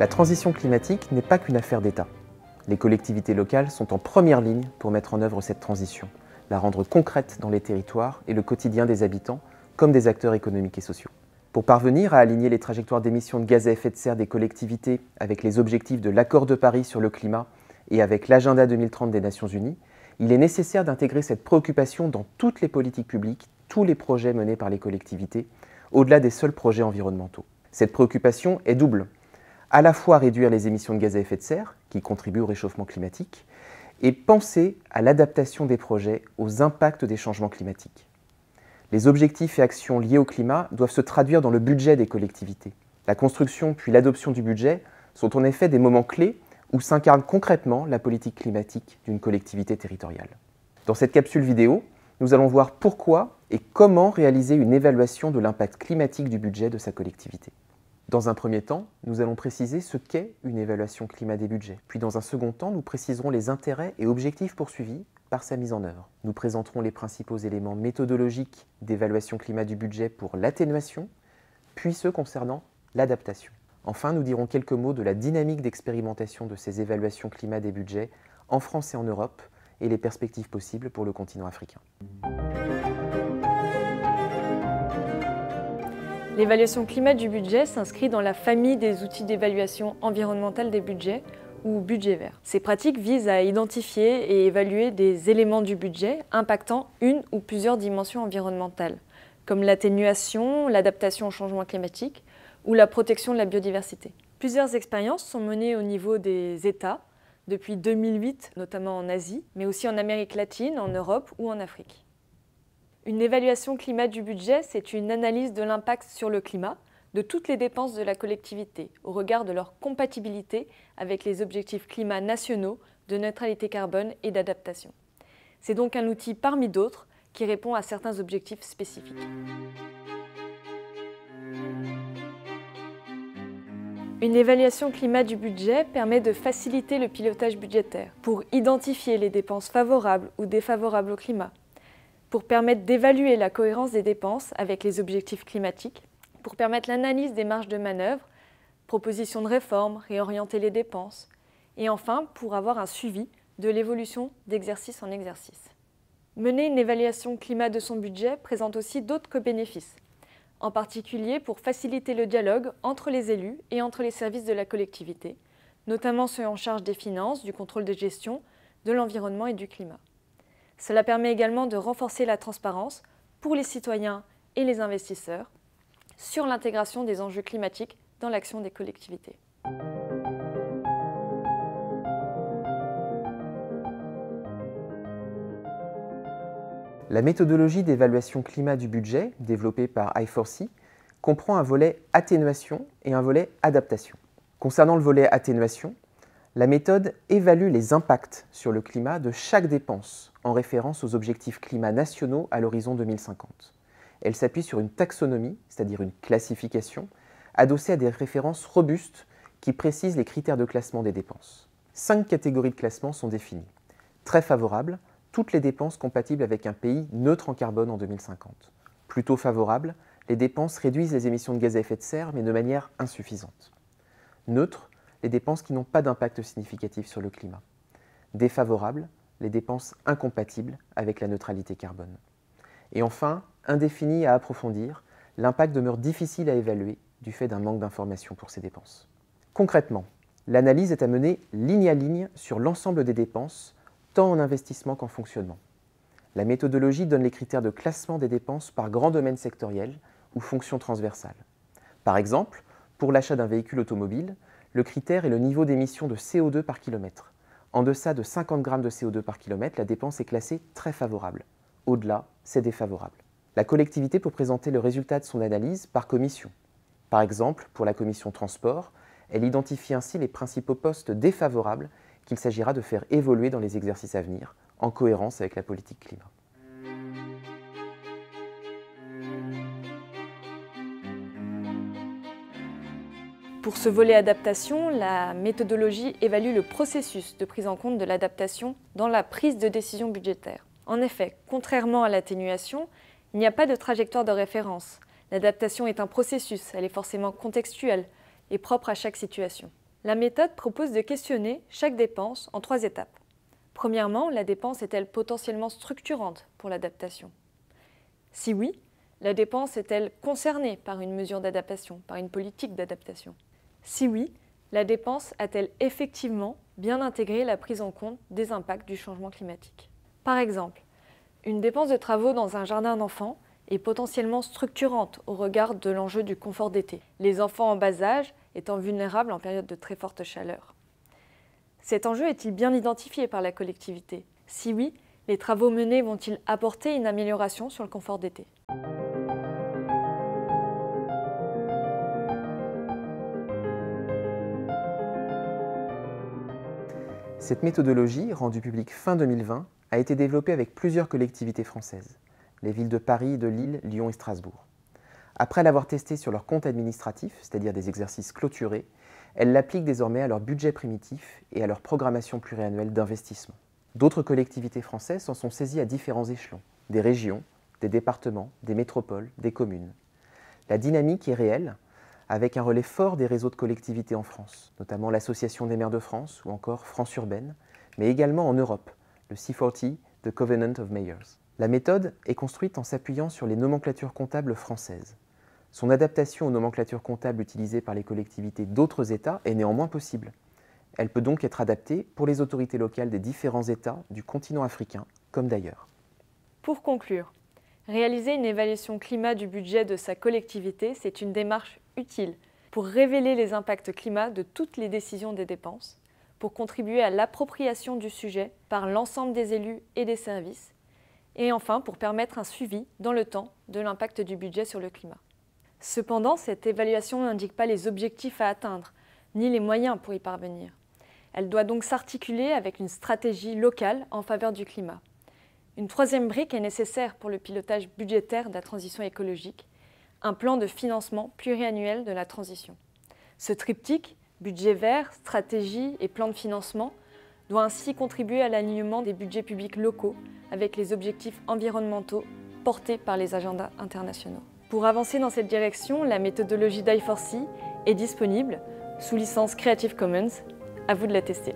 La transition climatique n'est pas qu'une affaire d'État. Les collectivités locales sont en première ligne pour mettre en œuvre cette transition, la rendre concrète dans les territoires et le quotidien des habitants, comme des acteurs économiques et sociaux. Pour parvenir à aligner les trajectoires d'émissions de gaz à effet de serre des collectivités avec les objectifs de l'Accord de Paris sur le climat et avec l'Agenda 2030 des Nations Unies, il est nécessaire d'intégrer cette préoccupation dans toutes les politiques publiques, tous les projets menés par les collectivités, au-delà des seuls projets environnementaux. Cette préoccupation est double. À la fois réduire les émissions de gaz à effet de serre, qui contribuent au réchauffement climatique, et penser à l'adaptation des projets aux impacts des changements climatiques. Les objectifs et actions liés au climat doivent se traduire dans le budget des collectivités. La construction puis l'adoption du budget sont en effet des moments clés où s'incarne concrètement la politique climatique d'une collectivité territoriale. Dans cette capsule vidéo, nous allons voir pourquoi et comment réaliser une évaluation de l'impact climatique du budget de sa collectivité. Dans un premier temps, nous allons préciser ce qu'est une évaluation climat des budgets. Puis dans un second temps, nous préciserons les intérêts et objectifs poursuivis par sa mise en œuvre. Nous présenterons les principaux éléments méthodologiques d'évaluation climat du budget pour l'atténuation, puis ceux concernant l'adaptation. Enfin, nous dirons quelques mots de la dynamique d'expérimentation de ces évaluations climat des budgets en France et en Europe et les perspectives possibles pour le continent africain. L'évaluation climat du budget s'inscrit dans la famille des outils d'évaluation environnementale des budgets, ou budget vert. Ces pratiques visent à identifier et évaluer des éléments du budget impactant une ou plusieurs dimensions environnementales, comme l'atténuation, l'adaptation au changement climatique ou la protection de la biodiversité. Plusieurs expériences sont menées au niveau des États, depuis 2008, notamment en Asie, mais aussi en Amérique latine, en Europe ou en Afrique. Une évaluation climat du budget, c'est une analyse de l'impact sur le climat de toutes les dépenses de la collectivité, au regard de leur compatibilité avec les objectifs climat nationaux de neutralité carbone et d'adaptation. C'est donc un outil parmi d'autres qui répond à certains objectifs spécifiques. Une évaluation climat du budget permet de faciliter le pilotage budgétaire pour identifier les dépenses favorables ou défavorables au climat, pour permettre d'évaluer la cohérence des dépenses avec les objectifs climatiques, pour permettre l'analyse des marges de manœuvre, proposition de réforme, réorienter les dépenses, et enfin pour avoir un suivi de l'évolution d'exercice en exercice. Mener une évaluation climat de son budget présente aussi d'autres bénéfices, en particulier pour faciliter le dialogue entre les élus et entre les services de la collectivité, notamment ceux en charge des finances, du contrôle de gestion, de l'environnement et du climat. Cela permet également de renforcer la transparence pour les citoyens et les investisseurs sur l'intégration des enjeux climatiques dans l'action des collectivités. La méthodologie d'évaluation climat du budget, développée par I4C, comprend un volet atténuation et un volet adaptation. Concernant le volet atténuation, la méthode évalue les impacts sur le climat de chaque dépense en référence aux objectifs climat nationaux à l'horizon 2050. Elle s'appuie sur une taxonomie, c'est-à-dire une classification, adossée à des références robustes qui précisent les critères de classement des dépenses. 5 catégories de classement sont définies. Très favorable, toutes les dépenses compatibles avec un pays neutre en carbone en 2050. Plutôt favorable, les dépenses réduisent les émissions de gaz à effet de serre, mais de manière insuffisante. Neutre, les dépenses qui n'ont pas d'impact significatif sur le climat. Défavorable, les dépenses incompatibles avec la neutralité carbone. Et enfin, indéfini à approfondir, l'impact demeure difficile à évaluer du fait d'un manque d'informations pour ces dépenses. Concrètement, l'analyse est à mener ligne à ligne sur l'ensemble des dépenses, tant en investissement qu'en fonctionnement. La méthodologie donne les critères de classement des dépenses par grands domaines sectoriels ou fonctions transversales. Par exemple, pour l'achat d'un véhicule automobile, le critère est le niveau d'émission de CO2 par kilomètre. En deçà de 50 g de CO2 par kilomètre, la dépense est classée très favorable. Au-delà, c'est défavorable. La collectivité peut présenter le résultat de son analyse par commission. Par exemple, pour la commission transport, elle identifie ainsi les principaux postes défavorables qu'il s'agira de faire évoluer dans les exercices à venir, en cohérence avec la politique climat. Pour ce volet adaptation, la méthodologie évalue le processus de prise en compte de l'adaptation dans la prise de décision budgétaire. En effet, contrairement à l'atténuation, il n'y a pas de trajectoire de référence. L'adaptation est un processus, elle est forcément contextuelle et propre à chaque situation. La méthode propose de questionner chaque dépense en 3 étapes. Premièrement, la dépense est-elle potentiellement structurante pour l'adaptation? Si oui, la dépense est-elle concernée par une mesure d'adaptation, par une politique d'adaptation? Si oui, la dépense a-t-elle effectivement bien intégré la prise en compte des impacts du changement climatique? Par exemple, une dépense de travaux dans un jardin d'enfants est potentiellement structurante au regard de l'enjeu du confort d'été, les enfants en bas âge étant vulnérables en période de très forte chaleur. Cet enjeu est-il bien identifié par la collectivité? Si oui, les travaux menés vont-ils apporter une amélioration sur le confort d'été? Cette méthodologie, rendue publique fin 2020, a été développée avec plusieurs collectivités françaises, les villes de Paris, de Lille, Lyon et Strasbourg. Après l'avoir testée sur leur compte administratif, c'est-à-dire des exercices clôturés, elles l'appliquent désormais à leur budget primitif et à leur programmation pluriannuelle d'investissement. D'autres collectivités françaises s'en sont saisies à différents échelons, des régions, des départements, des métropoles, des communes. La dynamique est réelle, avec un relais fort des réseaux de collectivités en France, notamment l'Association des maires de France ou encore France Urbaine, mais également en Europe, le C40, The Covenant of Mayors. La méthode est construite en s'appuyant sur les nomenclatures comptables françaises. Son adaptation aux nomenclatures comptables utilisées par les collectivités d'autres États est néanmoins possible. Elle peut donc être adaptée pour les autorités locales des différents États du continent africain, comme d'ailleurs. Pour conclure, réaliser une évaluation climat du budget de sa collectivité, c'est une démarche utile pour révéler les impacts climat de toutes les décisions des dépenses, pour contribuer à l'appropriation du sujet par l'ensemble des élus et des services, et enfin pour permettre un suivi dans le temps de l'impact du budget sur le climat. Cependant, cette évaluation n'indique pas les objectifs à atteindre, ni les moyens pour y parvenir. Elle doit donc s'articuler avec une stratégie locale en faveur du climat. Une troisième brique est nécessaire pour le pilotage budgétaire de la transition écologique, un plan de financement pluriannuel de la transition. Ce triptyque, budget vert, stratégie et plan de financement, doit ainsi contribuer à l'alignement des budgets publics locaux avec les objectifs environnementaux portés par les agendas internationaux. Pour avancer dans cette direction, la méthodologie d'I4C est disponible sous licence Creative Commons. À vous de la tester.